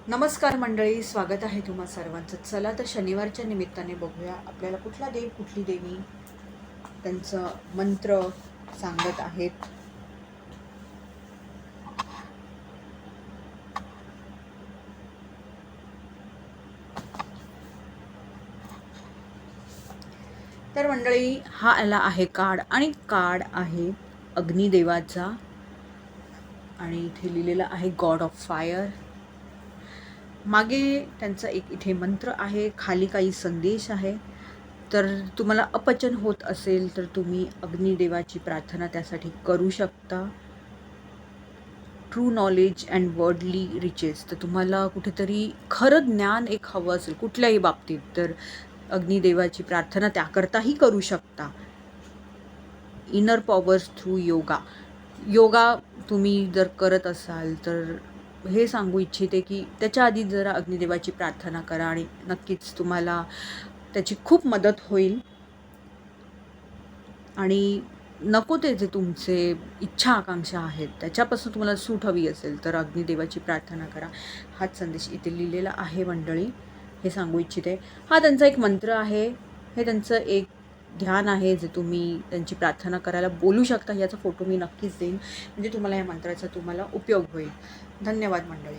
नमस्कार मंडळी, स्वागत आहे तुम्हा सर्वांचं. चला तर शनिवारच्या निमित्ताने बघूया आपल्याला कुठला देव कुठली देवी त्यांचं मंत्र सांगत आहेत. तर मंडळी, हा आला आहे कार्ड आणि कार्ड आहे अग्निदेवाचा आणि इथे लिहिलेलं आहे गॉड ऑफ फायर. मागे त्यांचा एक इथे मंत्र आहे, खाली काही संदेश आहे. तर तुम्हाला अपचन होत असेल तर तुम्ही अग्निदेवाची प्रार्थना त्यासाठी करू शकता. True knowledge and worldly riches, तर तुम्हाला कुठेतरी खरं ज्ञान एक हवं असेल कुठल्याही बाबतीत तर अग्निदेवाची प्रार्थना त्याकरताही करू शकता. इनर पॉवर्स थ्रू योगा तुम्ही जर करत असाल तर हे सांगू इच्छिते की त्याच्या आधी जरा अग्निदेवाची प्रार्थना करा आणि नक्कीच तुम्हाला त्याची खूप मदत होईल. आणि नको ते जे तुमचे इच्छा आकांक्षा आहेत त्याच्यापासून तुम्हाला सूट हवी असेल तर अग्निदेवाची प्रार्थना करा. हाच संदेश इथे लिहिलेला आहे मंडळी, हे सांगू इच्छिते. हा त्यांचा एक मंत्र आहे, हे त्यांचं एक ध्यान आहे जे तुम्ही त्यांची प्रार्थना करायला बोलू शकता. याचा फोटो मी नक्कीच देईन, म्हणजे तुम्हाला या मंत्राचा तुम्हाला उपयोग होईल. धन्यवाद मंडळी.